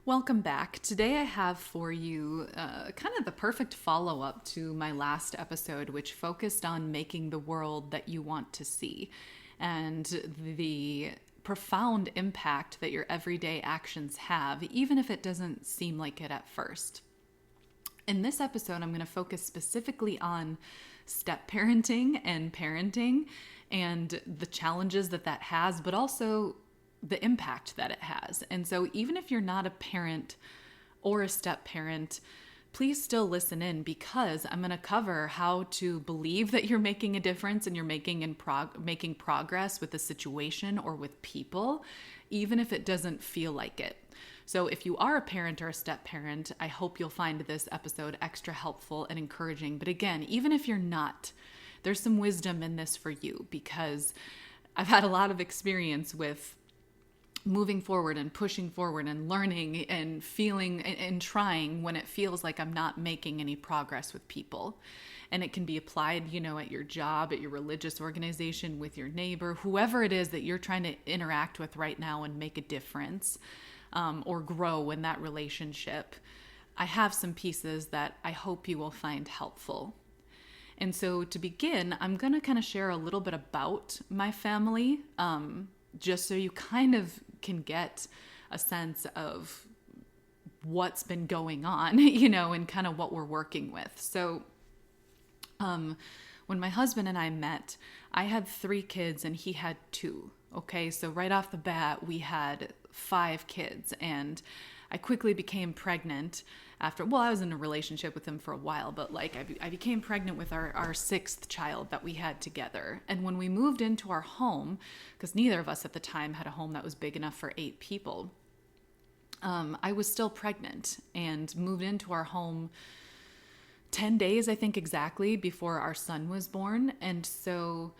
Welcome back. Today I have for you kind of the perfect follow up to my last episode, which focused on making the world that you want to see and the profound impact that your everyday actions have, even if it doesn't seem like it at first. In this episode, I'm going to focus specifically on step parenting and the challenges that has, but also the impact that it has. And so even if you're not a parent or a step parent, please still listen in, because I'm going to cover how to believe that you're making a difference and you're making progress with the situation or with people, even if it doesn't feel like it. So if you are a parent or a step parent, I hope you'll find this episode extra helpful and encouraging. But again, even if you're not, there's some wisdom in this for you, because I've had a lot of experience with moving forward and pushing forward and learning and feeling and trying when it feels like I'm not making any progress with people. And it can be applied, at your job, at your religious organization, with your neighbor, whoever it is that you're trying to interact with right now and make a difference or grow in that relationship. I have some pieces that I hope you will find helpful. And so to begin, I'm going to kind of share a little bit about my family, just so you kind of can get a sense of what's been going on, and kind of what we're working with. So when my husband and I met, I had 3 kids and he had 2. Okay, so right off the bat, we had 5 kids, and I quickly became pregnant after, I was in a relationship with him for a while, but I became pregnant with our 6th child that we had together. And when we moved into our home, because neither of us at the time had a home that was big enough for 8 people, I was still pregnant and moved into our home 10 days, I think exactly, before our son was born. And so,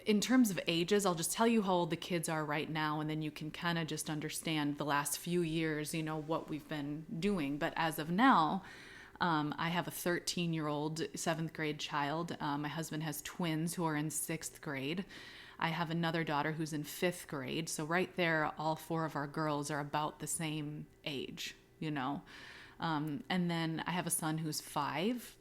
in terms of ages, I'll just tell you how old the kids are right now, and then you can kind of just understand the last few years, what we've been doing. But as of now, I have a 13-year-old 7th grade child. My husband has twins who are in 6th grade. I have another daughter who's in 5th grade. So right there, all 4 of our girls are about the same age, And then I have a son who's 5.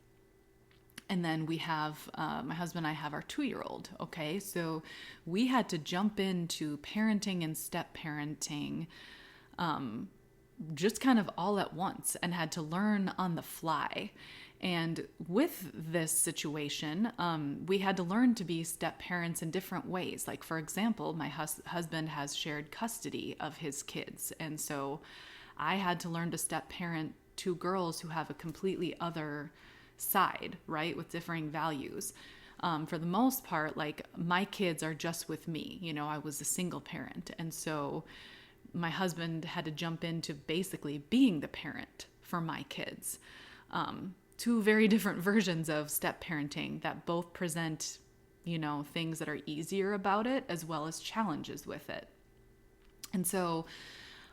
And then we have, my husband and I have our 2-year-old, okay? So we had to jump into parenting and step parenting just kind of all at once, and had to learn on the fly. And with this situation, we had to learn to be step parents in different ways. Like, for example, my husband has shared custody of his kids. And so I had to learn to step parent 2 girls who have a completely other side, right, with differing values. For the most part, my kids are just with me. I was a single parent. And so my husband had to jump into basically being the parent for my kids. 2 very different versions of step parenting that both present, things that are easier about it as well as challenges with it. And so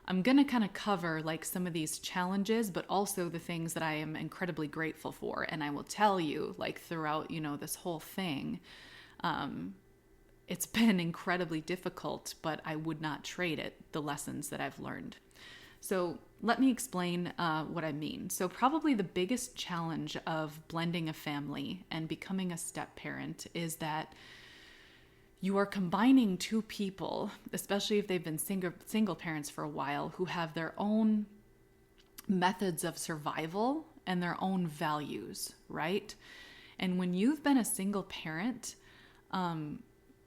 I'm going to kind of cover some of these challenges, but also the things that I am incredibly grateful for. And I will tell you, throughout, this whole thing, it's been incredibly difficult, but I would not trade it, the lessons that I've learned. So let me explain what I mean. So probably the biggest challenge of blending a family and becoming a step parent is that you are combining 2 people, especially if they've been single parents for a while, who have their own methods of survival and their own values, right? And when you've been a single parent,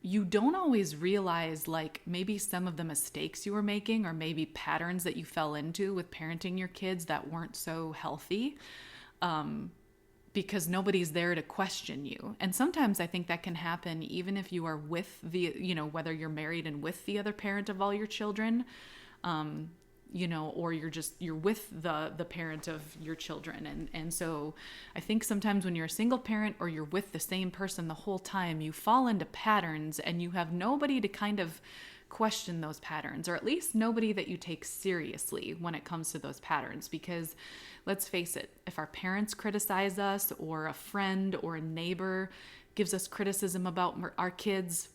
you don't always realize maybe some of the mistakes you were making, or maybe patterns that you fell into with parenting your kids that weren't so healthy. Because nobody's there to question you. And sometimes I think that can happen even if you are with whether you're married and with the other parent of all your children, or you're with the parent of your children. And so I think sometimes when you're a single parent or you're with the same person the whole time, you fall into patterns and you have nobody to kind of question those patterns, or at least nobody that you take seriously when it comes to those patterns. Because let's face it, if our parents criticize us, or a friend or a neighbor gives us criticism about our kids,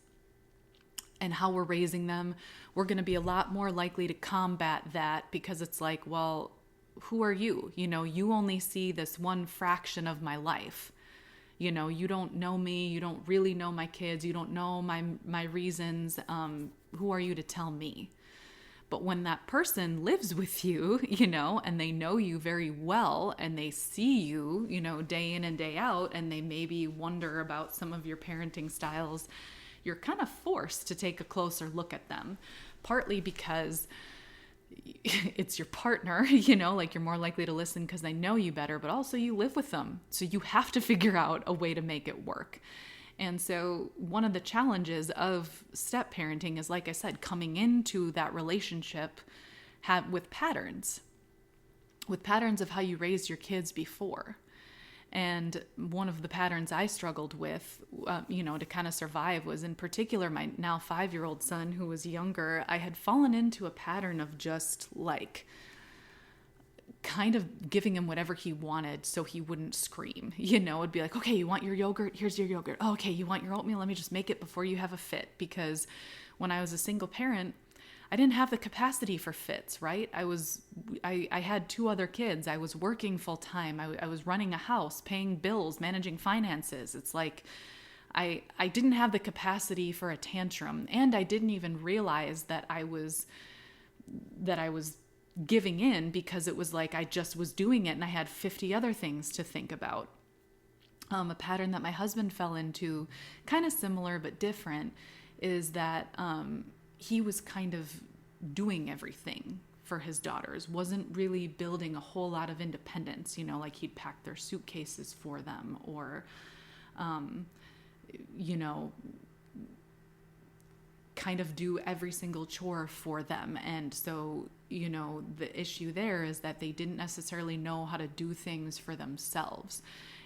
and how we're raising them, we're going to be a lot more likely to combat that, because it's like, well, who are you? You only see this one fraction of my life. You don't know me. You don't really know my kids. You don't know my reasons. Who are you to tell me? But when that person lives with you, and they know you very well, and they see you, day in and day out, and they maybe wonder about some of your parenting styles, you're kind of forced to take a closer look at them, partly because it's your partner, like you're more likely to listen because they know you better, but also you live with them. So you have to figure out a way to make it work. And so one of the challenges of step parenting is, like I said, coming into that relationship with patterns of how you raised your kids before. And one of the patterns I struggled with, to kind of survive was, in particular, my now 5-year-old son, who was younger. I had fallen into a pattern of just like kind of giving him whatever he wanted so he wouldn't scream. It'd be like, okay, you want your yogurt? Here's your yogurt. Oh, okay, you want your oatmeal? Let me just make it before you have a fit. Because when I was a single parent, I didn't have the capacity for fits, right? I had 2 other kids. I was working full time. I was running a house, paying bills, managing finances. It's like I didn't have the capacity for a tantrum, and I didn't even realize that I was giving in, because it was like I just was doing it and I had 50 other things to think about. A pattern that my husband fell into, kind of similar but different, is that he was kind of doing everything for his daughters, wasn't really building a whole lot of independence, like he'd pack their suitcases for them, or, kind of do every single chore for them. And so, the issue there is that they didn't necessarily know how to do things for themselves.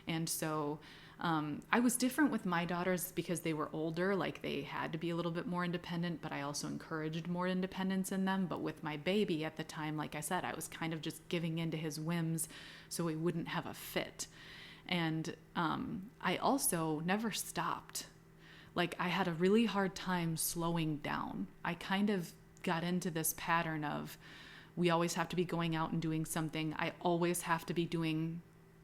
And so I was different with my daughters because they were older, like they had to be a little bit more independent, but I also encouraged more independence in them. But with my baby at the time, like I said, I was kind of just giving in to his whims so he wouldn't have a fit. And I also never stopped. Like, I had a really hard time slowing down. I kind of got into this pattern of, we always have to be going out and doing something. I always have to be doing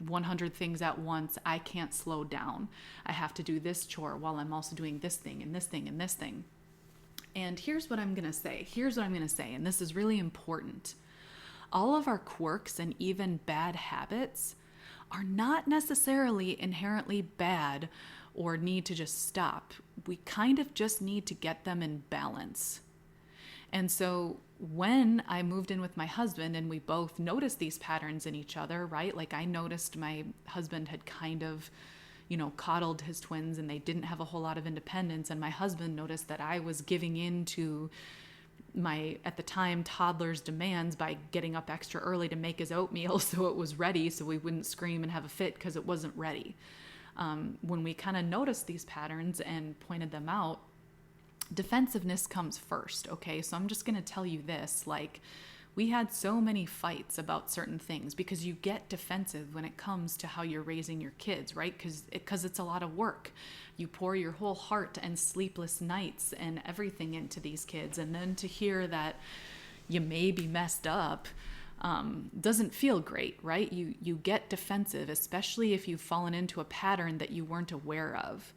100 things at once. I can't slow down. I have to do this chore while I'm also doing this thing and this thing and this thing. And here's what I'm going to say. And this is really important. All of our quirks and even bad habits are not necessarily inherently bad or need to just stop. We kind of just need to get them in balance. And so when I moved in with my husband and we both noticed these patterns in each other, right? Like, I noticed my husband had kind of, coddled his twins and they didn't have a whole lot of independence. And my husband noticed that I was giving in to my, at the time, toddler's demands by getting up extra early to make his oatmeal so it was ready, so we wouldn't scream and have a fit because it wasn't ready. When we kind of noticed these patterns and pointed them out, defensiveness comes first, okay? So I'm just going to tell you this, like, we had so many fights about certain things because you get defensive when it comes to how you're raising your kids, right? Because it's a lot of work. You pour your whole heart and sleepless nights and everything into these kids, and then to hear that you may be messed up doesn't feel great, right? You get defensive, especially if you've fallen into a pattern that you weren't aware of.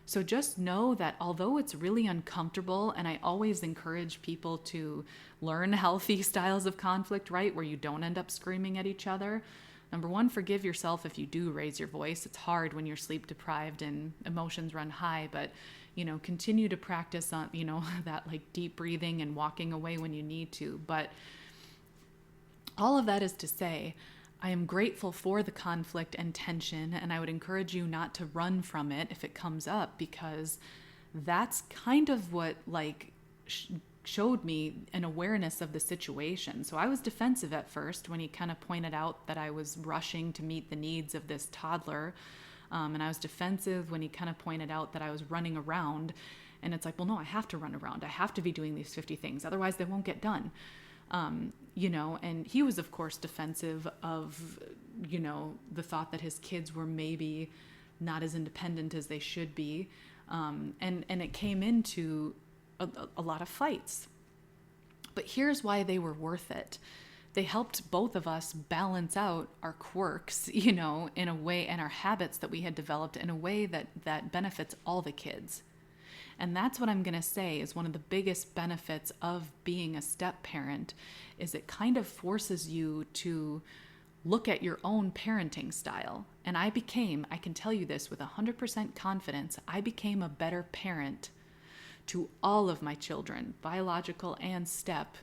So just know that although it's really uncomfortable, and I always encourage people to learn healthy styles of conflict, right, where you don't end up screaming at each other. Number one, forgive yourself if you do raise your voice. It's hard when you're sleep deprived and emotions run high, but continue to practice on, that like deep breathing and walking away when you need to. But all of that is to say, I am grateful for the conflict and tension, and I would encourage you not to run from it if it comes up, because that's kind of what showed me an awareness of the situation. So I was defensive at first when he kind of pointed out that I was rushing to meet the needs of this toddler, and I was defensive when he kind of pointed out that I was running around, and it's like, well, no, I have to run around. I have to be doing these 50 things, otherwise they won't get done. And he was, of course, defensive of, the thought that his kids were maybe not as independent as they should be. And it came into a lot of fights. But here's why they were worth it. They helped both of us balance out our quirks, in a way, and our habits that we had developed in a way that benefits all the kids. And that's what I'm going to say is one of the biggest benefits of being a step parent is it kind of forces you to look at your own parenting style. And I can tell you this with 100% confidence, I became a better parent to all of my children, biological and step,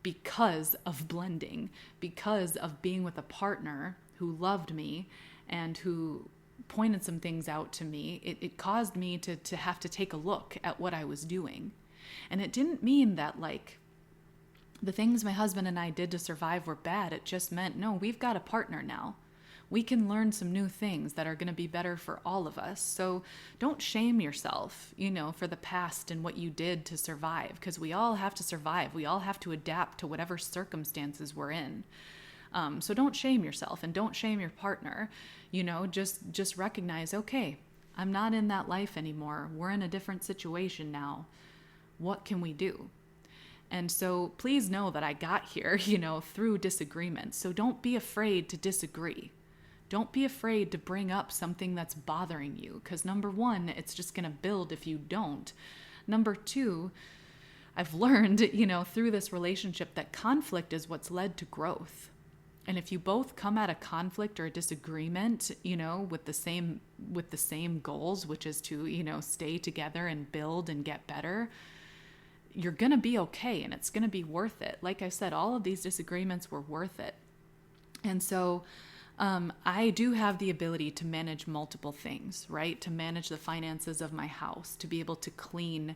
because of blending, because of being with a partner who loved me and who pointed some things out to me. It caused me to have to take a look at what I was doing. And it didn't mean that the things my husband and I did to survive were bad. It just meant, no, we've got a partner now. We can learn some new things that are going to be better for all of us. So don't shame yourself, for the past and what you did to survive, because we all have to survive. We all have to adapt to whatever circumstances we're in. So don't shame yourself and don't shame your partner. Just recognize, okay, I'm not in that life anymore. We're in a different situation now. What can we do? And so please know that I got here, through disagreements. So don't be afraid to disagree. Don't be afraid to bring up something that's bothering you, because number one, it's just going to build if you don't. Number two, I've learned, through this relationship that conflict is what's led to growth. And if you both come at a conflict or a disagreement, with the same goals, which is to, stay together and build and get better, you're going to be okay and it's going to be worth it. Like I said, all of these disagreements were worth it. And so I do have the ability to manage multiple things, right? To manage the finances of my house, to be able to clean,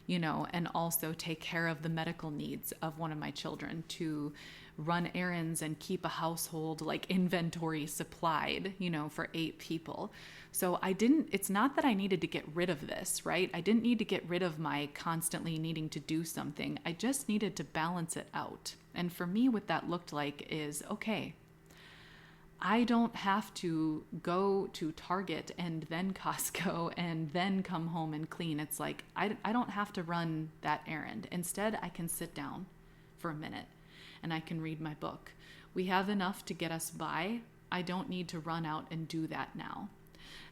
and also take care of the medical needs of one of my children, to run errands and keep a household inventory supplied, for 8 people. So it's not that I needed to get rid of this, right? I didn't need to get rid of my constantly needing to do something. I just needed to balance it out. And for me, what that looked like is, okay, I don't have to go to Target and then Costco and then come home and clean. It's like, I don't have to run that errand. Instead, I can sit down for a minute and I can read my book. We have enough to get us by. I don't need to run out and do that now.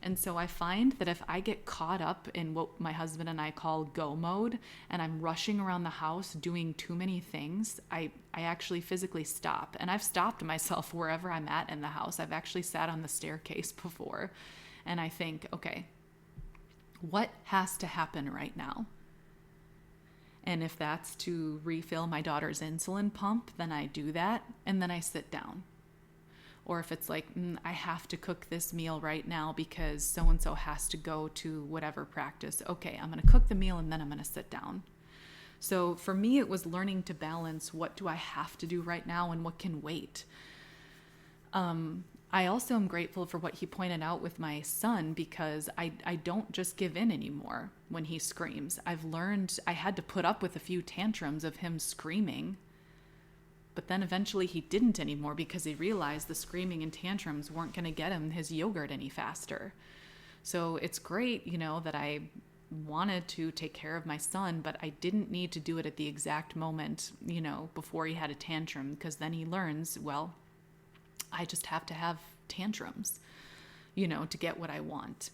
And so I find that if I get caught up in what my husband and I call go mode, and I'm rushing around the house doing too many things, I actually physically stop. And I've stopped myself wherever I'm at in the house. I've actually sat on the staircase before. And I think, okay, what has to happen right now? And if that's to refill my daughter's insulin pump, then I do that. And then I sit down. Or if it's like, I have to cook this meal right now because so-and-so has to go to whatever practice. Okay, I'm going to cook the meal and then I'm going to sit down. So for me, it was learning to balance what do I have to do right now and what can wait. I also am grateful for what he pointed out with my son, because I don't just give in anymore when he screams. I've learned I had to put up with a few tantrums of him screaming. But then eventually he didn't anymore because he realized the screaming and tantrums weren't going to get him his yogurt any faster. So it's great, that I wanted to take care of my son, but I didn't need to do it at the exact moment, before he had a tantrum, because then he learns, well, I just have to have tantrums, to get what I want.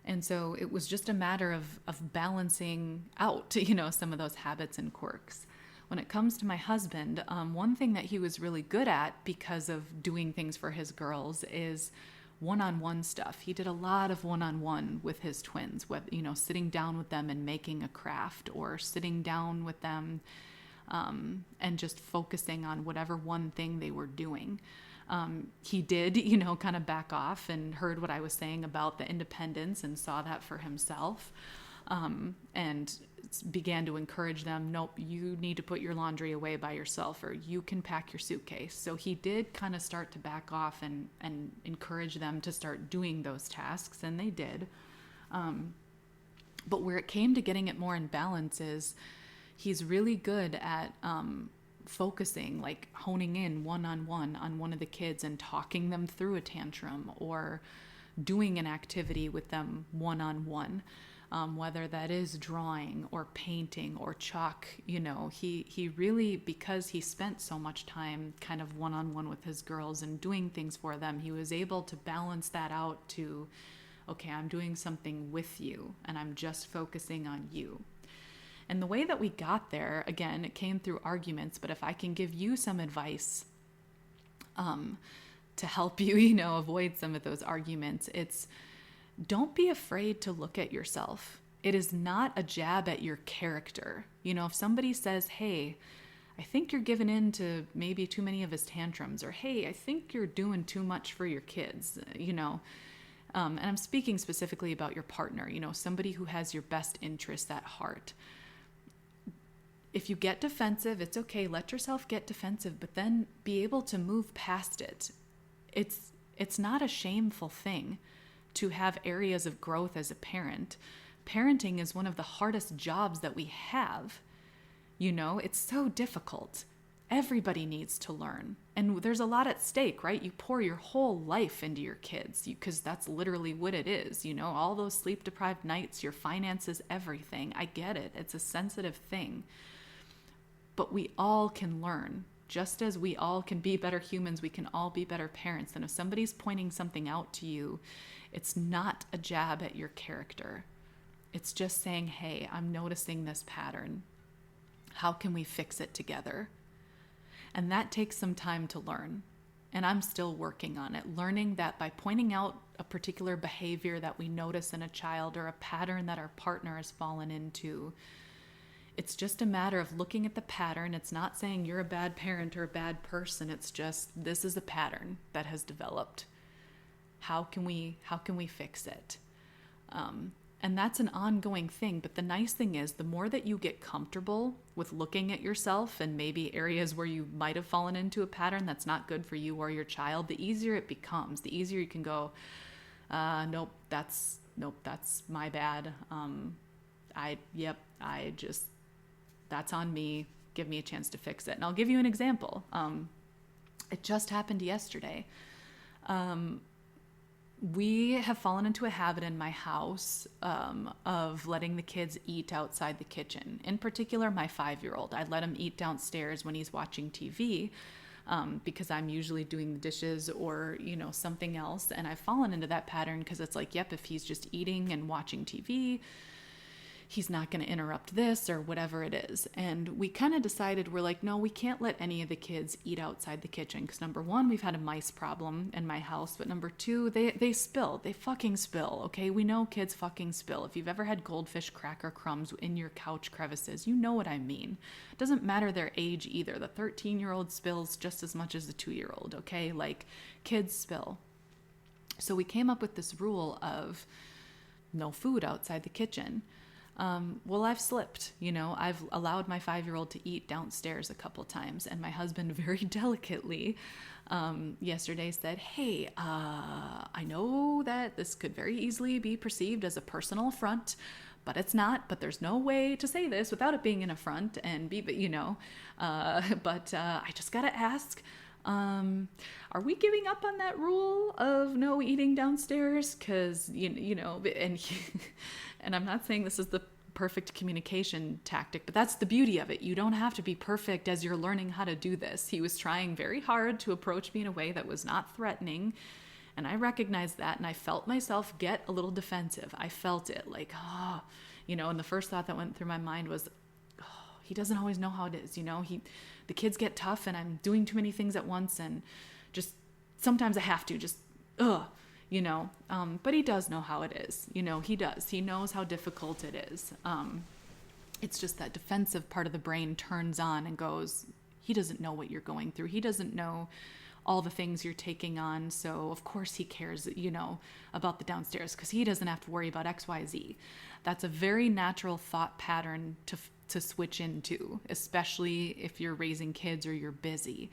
And so it was just a matter of balancing out, some of those habits and quirks. When it comes to my husband, one thing that he was really good at because of doing things for his girls is one-on-one stuff. He did a lot of one-on-one with his twins, with, sitting down with them and making a craft, or sitting down with them and just focusing on whatever one thing they were doing. He did, kind of back off and heard what I was saying about the independence and saw that for himself. And began to encourage them, nope, you need to put your laundry away by yourself, or you can pack your suitcase. So he did kind of start to back off and encourage them to start doing those tasks, and they did. But where it came to getting it more in balance is he's really good at focusing, like honing in one-on-one on one of the kids and talking them through a tantrum, or doing an activity with them one-on-one. whether that is drawing or painting or chalk. He really, because he spent so much time kind of one-on-one with his girls and doing things for them, he was able to balance that out to, okay, I'm doing something with you and I'm just focusing on you. And the way that we got there, again, it came through arguments, but if I can give you some advice to help you, avoid some of those arguments, it's don't be afraid to look at yourself. It is not a jab at your character. If somebody says, hey, I think you're giving in to maybe too many of his tantrums, or hey, I think you're doing too much for your kids, and I'm speaking specifically about your partner, somebody who has your best interests at heart. If you get defensive, it's okay. Let yourself get defensive, but then be able to move past it. It's not a shameful thing to have areas of growth as a parent. Parenting is one of the hardest jobs that we have. It's so difficult. Everybody needs to learn. And there's a lot at stake, right? You pour your whole life into your kids because that's literally what it is. All those sleep-deprived nights, your finances, everything. I get it. It's a sensitive thing. But we all can learn. Just as we all can be better humans, we can all be better parents. And if somebody's pointing something out to you, it's not a jab at your character. It's just saying, hey, I'm noticing this pattern. How can we fix it together? And that takes some time to learn. And I'm still working on it, learning that by pointing out a particular behavior that we notice in a child or a pattern that our partner has fallen into, it's just a matter of looking at the pattern. It's not saying you're a bad parent or a bad person. It's just, this is a pattern that has developed. How can we fix it? And that's an ongoing thing. But the nice thing is, the more that you get comfortable with looking at yourself and maybe areas where you might have fallen into a pattern that's not good for you or your child, the easier it becomes. The easier you can go, nope, that's my bad. That's on me. Give me a chance to fix it. And I'll give you an example. It just happened yesterday. We have fallen into a habit in my house of letting the kids eat outside the kitchen. In particular, my 5-year-old. I let him eat downstairs when he's watching TV because I'm usually doing the dishes or, something else. And I've fallen into that pattern because it's like, yep, if he's just eating and watching TV, he's not going to interrupt this or whatever it is. And we kind of decided, we're like, no, we can't let any of the kids eat outside the kitchen. Because number one, we've had a mice problem in my house. But number two, they spill. They fucking spill. Okay. We know kids fucking spill. If you've ever had goldfish cracker crumbs in your couch crevices, you know what I mean. It doesn't matter their age either. The 13-year-old spills just as much as the 2-year-old. Okay. Like, kids spill. So we came up with this rule of no food outside the kitchen. Well, I've slipped, I've allowed my 5-year-old to eat downstairs a couple times, and my husband very delicately, yesterday said, hey, I know that this could very easily be perceived as a personal affront, but it's not, but there's no way to say this without it being an affront and I just gotta ask, are we giving up on that rule of no eating downstairs? Cause and I'm not saying this is the perfect communication tactic, but that's the beauty of it. You don't have to be perfect as you're learning how to do this. He was trying very hard to approach me in a way that was not threatening. And I recognized that, and I felt myself get a little defensive. I felt it like, and the first thought that went through my mind was, he doesn't always know how it is. The kids get tough and I'm doing too many things at once, and just sometimes I have to but he does know how it is. He does. He knows how difficult it is. It's just that defensive part of the brain turns on and goes, he doesn't know what you're going through. He doesn't know all the things you're taking on. So of course he cares, about the downstairs because he doesn't have to worry about X, Y, Z. That's a very natural thought pattern to switch into, especially if you're raising kids or you're busy.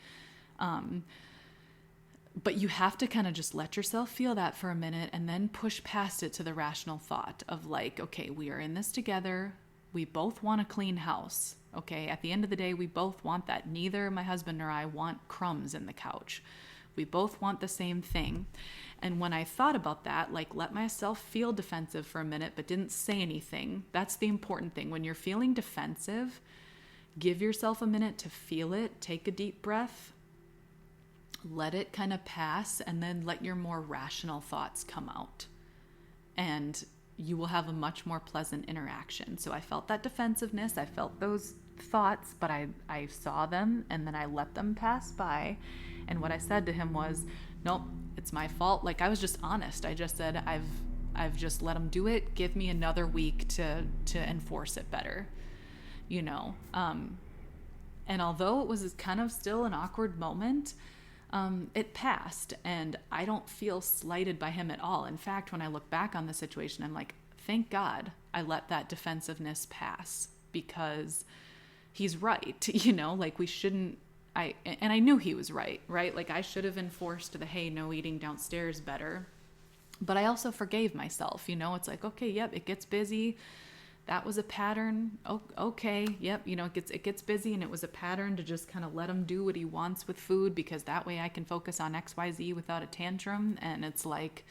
But you have to kind of just let yourself feel that for a minute and then push past it to the rational thought of like, okay, we are in this together. We both want a clean house. Okay. At the end of the day, we both want that. Neither my husband nor I want crumbs in the couch. We both want the same thing. And when I thought about that, like let myself feel defensive for a minute, but didn't say anything. That's the important thing. When you're feeling defensive, give yourself a minute to feel it. Take a deep breath. Let it kind of pass, and then let your more rational thoughts come out. And you will have a much more pleasant interaction. So I felt that defensiveness. I felt those thoughts, but I saw them, and then I let them pass by. And what I said to him was, nope, it's my fault. Like, I was just honest. I just said, I've just let him do it. Give me another week to enforce it better, you know? And although it was kind of still an awkward moment, it passed, and I don't feel slighted by him at all. In fact, when I look back on the situation, I'm like, thank God I let that defensiveness pass, because he's right. You know, like we shouldn't, and I knew he was right? Like I should have enforced the, hey, no eating downstairs better. But I also forgave myself, you know, it's like, okay, yep, it gets busy. That was a pattern. Oh, okay. Yep. You know, it gets busy, and it was a pattern to just kind of let him do what he wants with food, because that way I can focus on XYZ without a tantrum. And it's like,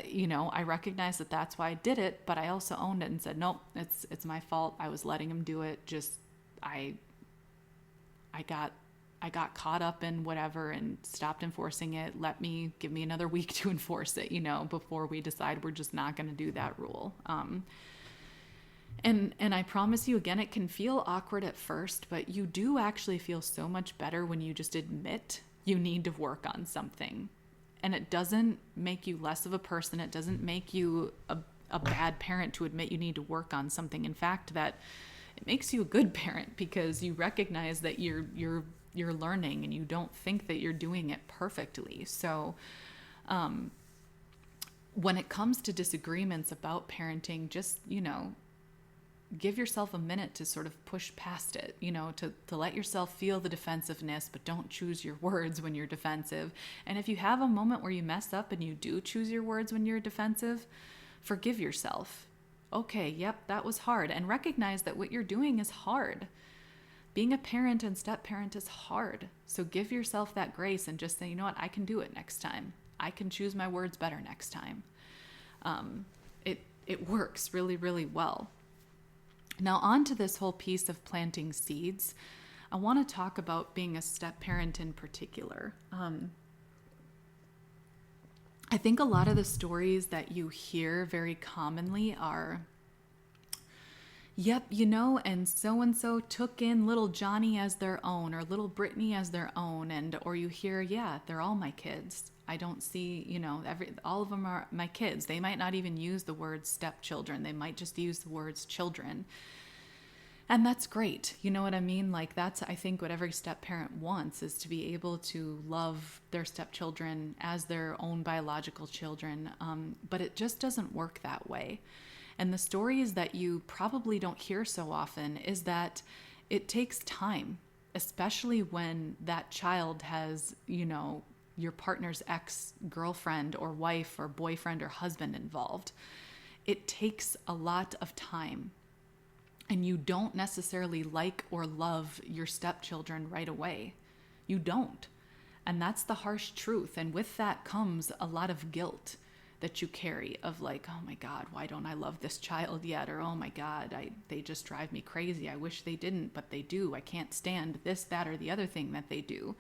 you know, I recognize that that's why I did it, but I also owned it and said, nope, it's my fault. I was letting him do it. Just, I got caught up in whatever and stopped enforcing it. Give me another week to enforce it, you know, before we decide we're just not going to do that rule. And I promise you, again, it can feel awkward at first, but you do actually feel so much better when you just admit you need to work on something. And it doesn't make you less of a person. It doesn't make you a bad parent to admit you need to work on something. In fact, that it makes you a good parent, because you recognize that you're learning, and you don't think that you're doing it perfectly. So, when it comes to disagreements about parenting, just, you know, give yourself a minute to sort of push past it, you know, to let yourself feel the defensiveness, but don't choose your words when you're defensive. And if you have a moment where you mess up and you do choose your words when you're defensive, forgive yourself. Okay, yep, that was hard. And recognize that what you're doing is hard. Being a parent and step-parent is hard. So give yourself that grace and just say, you know what, I can do it next time. I can choose my words better next time. It works really, really well. Now, on to this whole piece of planting seeds, I want to talk about being a step-parent in particular. I think a lot of the stories that you hear very commonly are, yep, you know, and so took in little Johnny as their own, or little Brittany as their own, or you hear, yeah, they're all my kids. I don't see, you know, all of them are my kids. They might not even use the words stepchildren. They might just use the words children. And that's great. You know what I mean? Like, that's, I think, what every step parent wants, is to be able to love their stepchildren as their own biological children. But it just doesn't work that way. And the stories that you probably don't hear so often is that it takes time, especially when that child has, you know, your partner's ex-girlfriend or wife or boyfriend or husband involved. It takes a lot of time. And you don't necessarily like or love your stepchildren right away. You don't. And that's the harsh truth. And with that comes a lot of guilt that you carry, of like, oh my God, why don't I love this child yet? Or, oh my God, they just drive me crazy. I wish they didn't, but they do. I can't stand this, that, or the other thing that they do.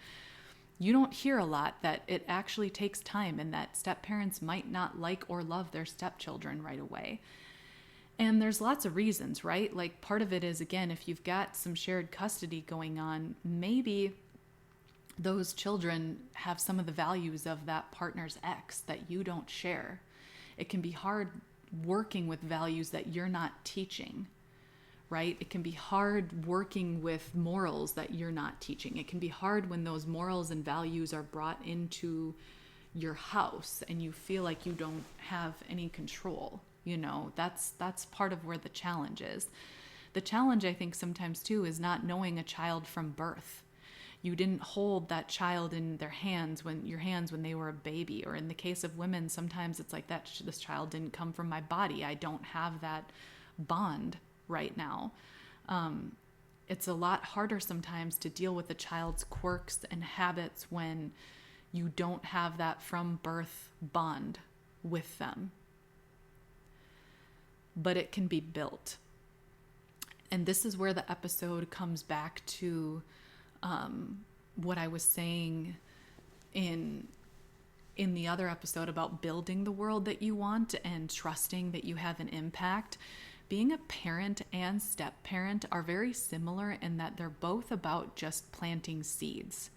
You don't hear a lot that it actually takes time, and that step-parents might not like or love their stepchildren right away. And there's lots of reasons, right? Like, part of it is, again, if you've got some shared custody going on, maybe those children have some of the values of that partner's ex that you don't share. It can be hard working with values that you're not teaching, right? It can be hard working with morals that you're not teaching. It can be hard when those morals and values are brought into your house and you feel like you don't have any control. You know, that's part of where the challenge is. The challenge, I think, sometimes too, is not knowing a child from birth. You didn't hold that child in your hands when they were a baby. Or in the case of women, sometimes it's like that. This child didn't come from my body. I don't have that bond right now. It's a lot harder sometimes to deal with a child's quirks and habits when You don't have that from birth bond with them. But it can be built. And this is where the episode comes back to what I was saying in the other episode about building the world that you want and trusting that you have an impact. Being a parent and step parent are very similar in that they're both about just planting seeds.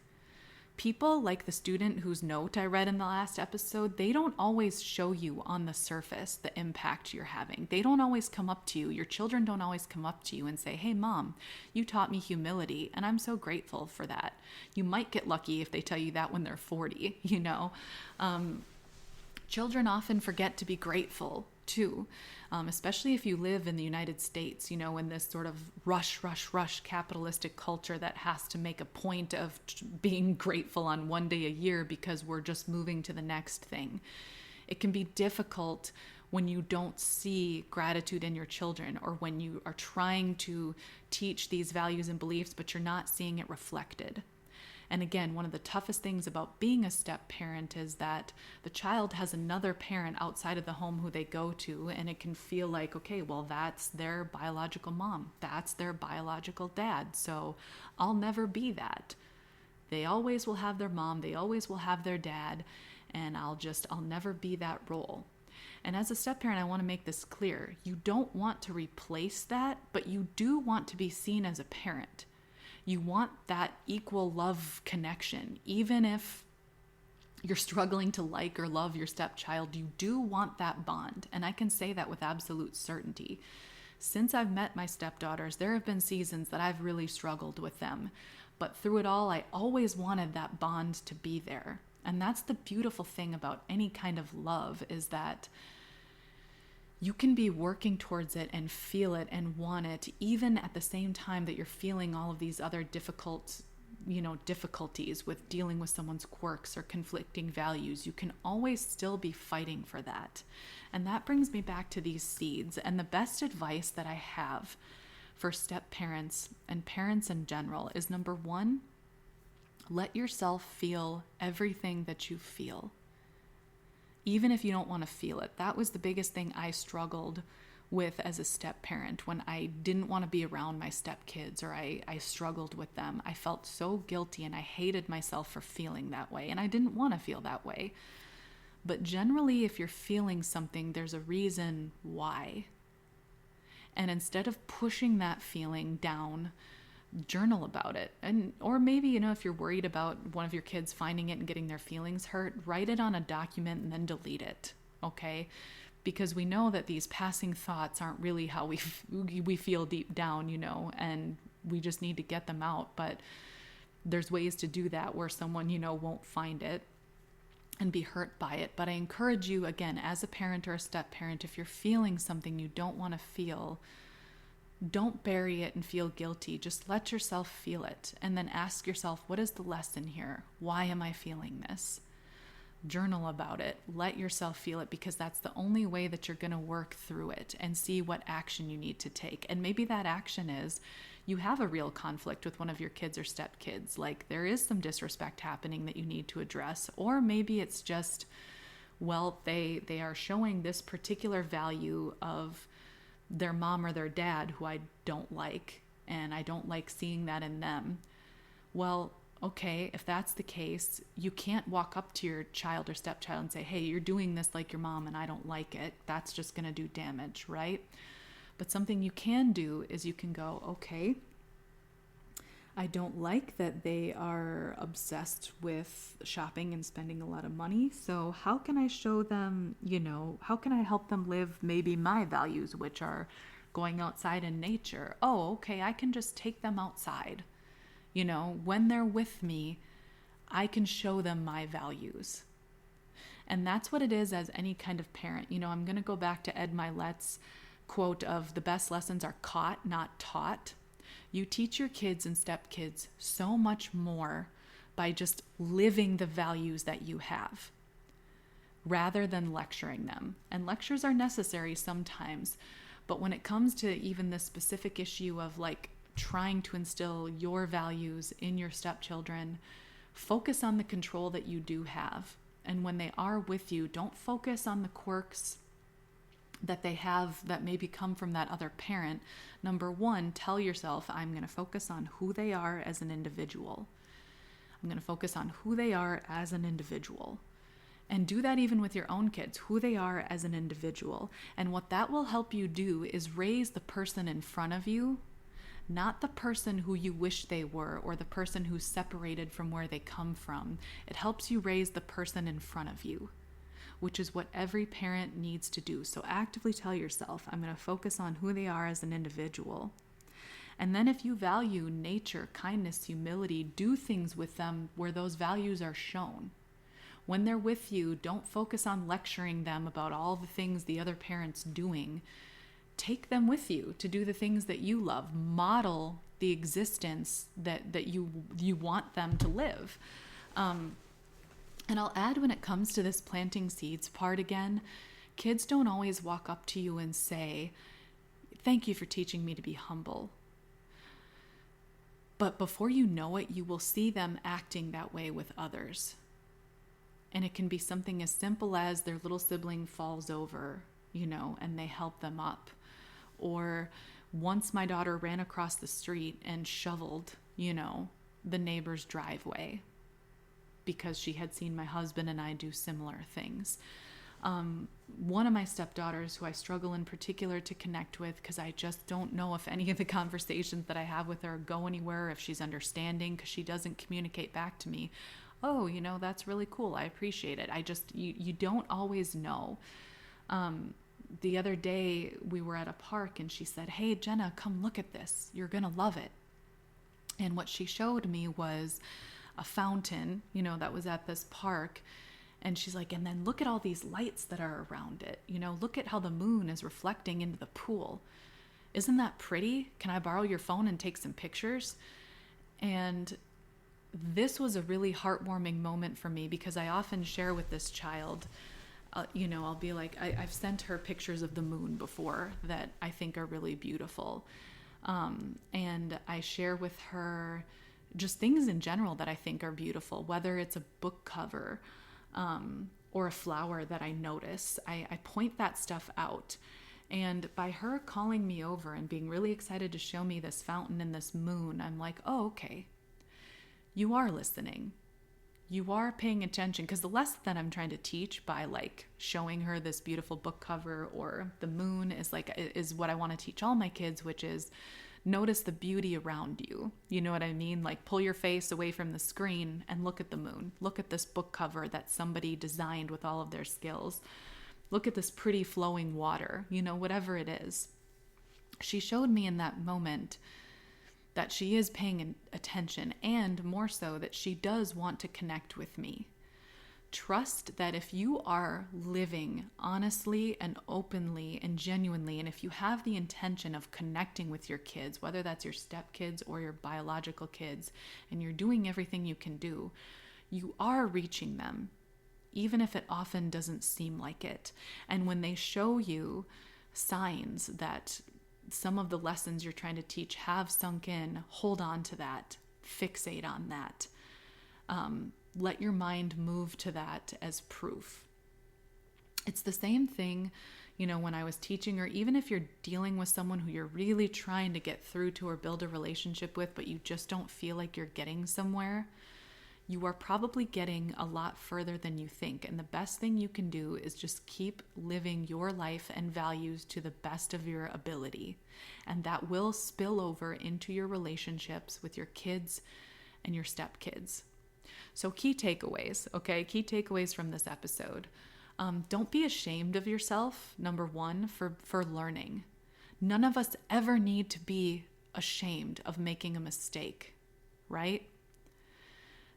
People like the student whose note I read in the last episode, they don't always show you on the surface the impact you're having. They don't always come up to you. Your children don't always come up to you and say, hey, Mom, you taught me humility, and I'm so grateful for that. You might get lucky if they tell you that when they're 40, you know. Children often forget to be grateful too, especially if you live in the United States, you know, in this sort of rush capitalistic culture that has to make a point of being grateful on one day a year because we're just moving to the next thing. It can be difficult when you don't see gratitude in your children, or when you are trying to teach these values and beliefs, but you're not seeing it reflected. And again, one of the toughest things about being a step parent is that the child has another parent outside of the home who they go to, and it can feel like, okay, well, that's their biological mom, that's their biological dad, so I'll never be that. They always will have their mom, they always will have their dad, and I'll never be that role. And as a step parent, I want to make this clear. You don't want to replace that, but you do want to be seen as a parent. You want that equal love connection. Even if you're struggling to like or love your stepchild, you do want that bond. And I can say that with absolute certainty. Since I've met my stepdaughters, there have been seasons that I've really struggled with them. But through it all, I always wanted that bond to be there. And that's the beautiful thing about any kind of love, is that you can be working towards it and feel it and want it, even at the same time that you're feeling all of these other difficulties with dealing with someone's quirks or conflicting values. You can always still be fighting for that. And that brings me back to these seeds. And the best advice that I have for step parents and parents in general is, number one, let yourself feel everything that you feel, even if you don't want to feel it. That was the biggest thing I struggled with as a step parent, when I didn't want to be around my stepkids, or I struggled with them. I felt so guilty and I hated myself for feeling that way, and I didn't want to feel that way. But generally, if you're feeling something, there's a reason why. And instead of pushing that feeling down, journal about it. Or maybe, if you're worried about one of your kids finding it and getting their feelings hurt, write it on a document and then delete it. Okay? Because we know that these passing thoughts aren't really how we feel deep down, and we just need to get them out. But there's ways to do that where someone, won't find it and be hurt by it. But I encourage you, again, as a parent or a step parent, if you're feeling something you don't want to feel, don't bury it and feel guilty. Just let yourself feel it, and then ask yourself, what is the lesson here? Why am I feeling this? Journal about it. Let yourself feel it, because that's the only way that you're going to work through it and see what action you need to take. And maybe that action is you have a real conflict with one of your kids or stepkids. Like, there is some disrespect happening that you need to address. Or maybe it's just, well, they are showing this particular value of their mom or their dad who I don't like, and I don't like seeing that in them. Well, okay, if that's the case, you can't walk up to your child or stepchild and say, hey, you're doing this like your mom and I don't like it. That's just going to do damage, right? But something you can do is you can go, okay, I don't like that they are obsessed with shopping and spending a lot of money. So how can I show them, how can I help them live maybe my values, which are going outside in nature? Oh, okay, I can just take them outside. When they're with me, I can show them my values. And that's what it is as any kind of parent. I'm going to go back to Ed Milet's quote of, the best lessons are caught, not taught. You teach your kids and stepkids so much more by just living the values that you have, rather than lecturing them. And lectures are necessary sometimes, but when it comes to even the specific issue of like trying to instill your values in your stepchildren Focus on the control that you do have. And when they are with you, don't focus on the quirks that they have that maybe come from that other parent. Number one, tell yourself, I'm going to focus on who they are as an individual. I'm going to focus on who they are as an individual. And do that even with your own kids, who they are as an individual. And what that will help you do is raise the person in front of you, not the person who you wish they were or the person who's separated from where they come from. It helps you raise the person in front of you, which is what every parent needs to do. So actively tell yourself, I'm going to focus on who they are as an individual. And then if you value nature, kindness, humility, do things with them where those values are shown. When they're with you, don't focus on lecturing them about all the things the other parent's doing. Take them with you to do the things that you love. Model the existence that you want them to live. And I'll add, when it comes to this planting seeds part again, kids don't always walk up to you and say, thank you for teaching me to be humble. But before you know it, you will see them acting that way with others. And it can be something as simple as their little sibling falls over, and they help them up. Or once my daughter ran across the street and shoveled, the neighbor's driveway because she had seen my husband and I do similar things. One of my stepdaughters, who I struggle in particular to connect with because I just don't know if any of the conversations that I have with her go anywhere, if she's understanding, because she doesn't communicate back to me, oh, that's really cool, I appreciate it. You don't always know. The other day we were at a park and she said, hey, Jenna, come look at this. You're going to love it. And what she showed me was a fountain, that was at this park. And she's like, and then look at all these lights that are around it. Look at how the moon is reflecting into the pool. Isn't that pretty? Can I borrow your phone and take some pictures? And this was a really heartwarming moment for me because I often share with this child, I'll be like, I've sent her pictures of the moon before that I think are really beautiful. And I share with her just things in general that I think are beautiful, whether it's a book cover or a flower that I notice. I point that stuff out. And by her calling me over and being really excited to show me this fountain and this moon, I'm like, oh, okay. You are listening. You are paying attention, because the lesson that I'm trying to teach by showing her this beautiful book cover or the moon is what I want to teach all my kids, which is notice the beauty around you. You know what I mean? Pull your face away from the screen and look at the moon. Look at this book cover that somebody designed with all of their skills. Look at this pretty flowing water, whatever it is. She showed me in that moment that she is paying attention, and more so that she does want to connect with me. Trust that if you are living honestly and openly and genuinely, and if you have the intention of connecting with your kids, whether that's your stepkids or your biological kids, and you're doing everything you can do, you are reaching them, even if it often doesn't seem like it. And when they show you signs that some of the lessons you're trying to teach have sunk in, hold on to that, fixate on that. Let your mind move to that as proof. It's the same thing, when I was teaching, or even if you're dealing with someone who you're really trying to get through to or build a relationship with, but you just don't feel like you're getting somewhere. You are probably getting a lot further than you think. And the best thing you can do is just keep living your life and values to the best of your ability. And that will spill over into your relationships with your kids and your stepkids. So key takeaways, okay? Key takeaways from this episode. Don't be ashamed of yourself, number one, for learning. None of us ever need to be ashamed of making a mistake, right?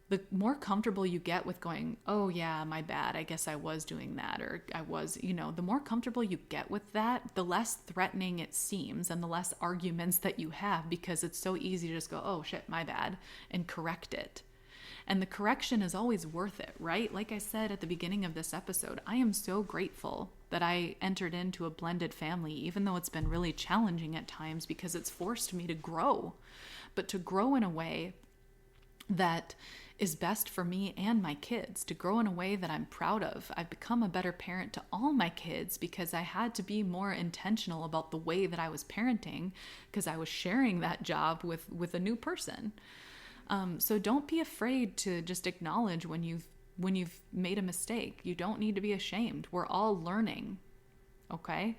The more comfortable you get with going, oh yeah, my bad, I guess I was doing that, or I was, the more comfortable you get with that, the less threatening it seems and the less arguments that you have, because it's so easy to just go, oh shit, my bad, and correct it. And the correction is always worth it, right? Like I said at the beginning of this episode, I am so grateful that I entered into a blended family, even though it's been really challenging at times because it's forced me to grow, but to grow in a way that is best for me and my kids, to grow in a way that I'm proud of. I've become a better parent to all my kids because I had to be more intentional about the way that I was parenting, because I was sharing that job with a new person. So don't be afraid to just acknowledge when you've made a mistake. You don't need to be ashamed. We're all learning. Okay?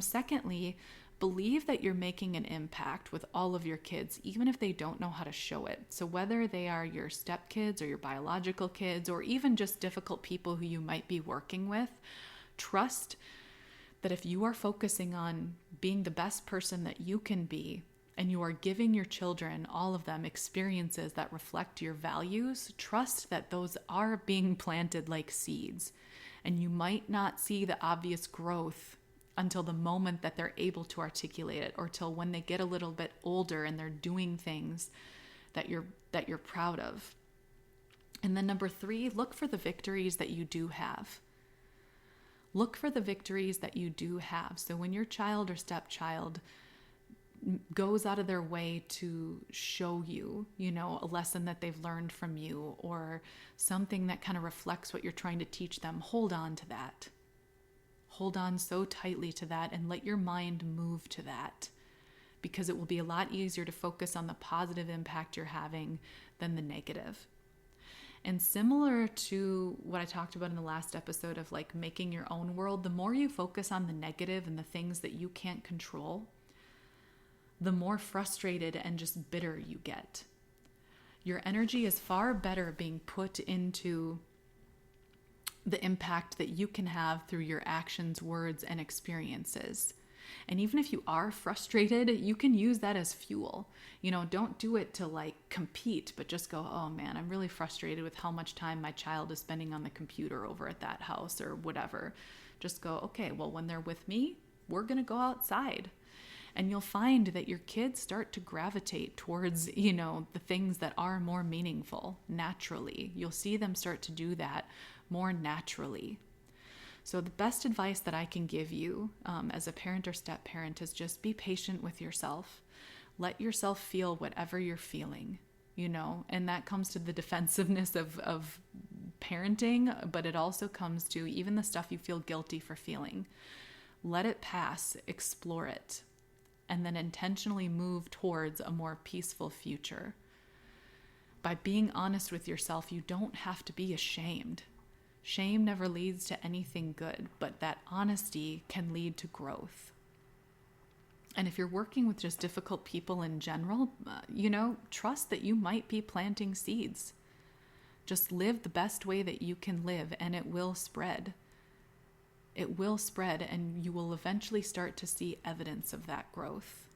Secondly, believe that you're making an impact with all of your kids, even if they don't know how to show it. So whether they are your stepkids or your biological kids, or even just difficult people who you might be working with, trust that if you are focusing on being the best person that you can be, and you are giving your children, all of them, experiences that reflect your values, trust that those are being planted like seeds. And you might not see the obvious growth until the moment that they're able to articulate it, or till when they get a little bit older and they're doing things that you're proud of. And then number 3, look for the victories that you do have. Look for the victories that you do have. So when your child or stepchild goes out of their way to show you, a lesson that they've learned from you, or something that kind of reflects what you're trying to teach them, hold on to that. Hold on so tightly to that and let your mind move to that, because it will be a lot easier to focus on the positive impact you're having than the negative. And similar to what I talked about in the last episode of like making your own world, the more you focus on the negative and the things that you can't control, the more frustrated and just bitter you get. Your energy is far better being put into the impact that you can have through your actions, words, and experiences. And even if you are frustrated, you can use that as fuel. Don't do it to like compete, but just go, oh man, I'm really frustrated with how much time my child is spending on the computer over at that house or whatever. Just go, okay, well, when they're with me, we're going to go outside. And you'll find that your kids start to gravitate towards, the things that are more meaningful naturally. You'll see them start to do that more naturally. So the best advice that I can give you as a parent or step parent is just be patient with yourself. Let yourself feel whatever you're feeling, and that comes to the defensiveness of parenting, but it also comes to even the stuff you feel guilty for feeling. Let it pass, explore it, and then intentionally move towards a more peaceful future. By being honest with yourself, you don't have to be ashamed. Shame never leads to anything good, but that honesty can lead to growth. And if you're working with just difficult people in general, trust that you might be planting seeds. Just live the best way that you can live, and it will spread. It will spread, and you will eventually start to see evidence of that growth.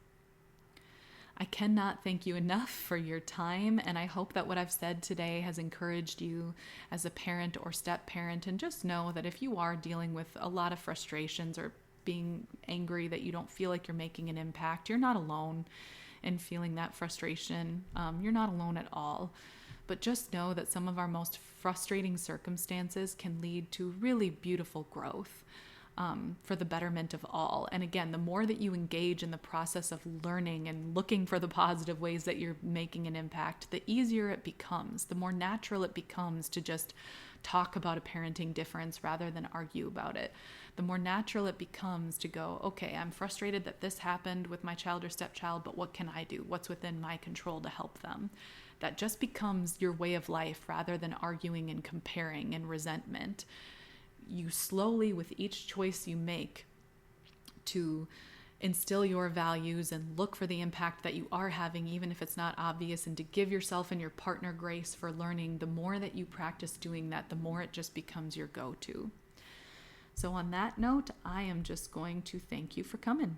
I cannot thank you enough for your time, and I hope that what I've said today has encouraged you as a parent or step parent. And just know that if you are dealing with a lot of frustrations or being angry that you don't feel like you're making an impact, you're not alone in feeling that frustration. You're not alone at all. But just know that some of our most frustrating circumstances can lead to really beautiful growth for the betterment of all. And again, the more that you engage in the process of learning and looking for the positive ways that you're making an impact, the easier it becomes, the more natural it becomes to just talk about a parenting difference rather than argue about it. The more natural it becomes to go, okay, I'm frustrated that this happened with my child or stepchild, but what can I do? What's within my control to help them? That just becomes your way of life rather than arguing and comparing and resentment. You slowly, with each choice you make to instill your values and look for the impact that you are having, even if it's not obvious, and to give yourself and your partner grace for learning, the more that you practice doing that, the more it just becomes your go-to. So on that note, I am just going to thank you for coming.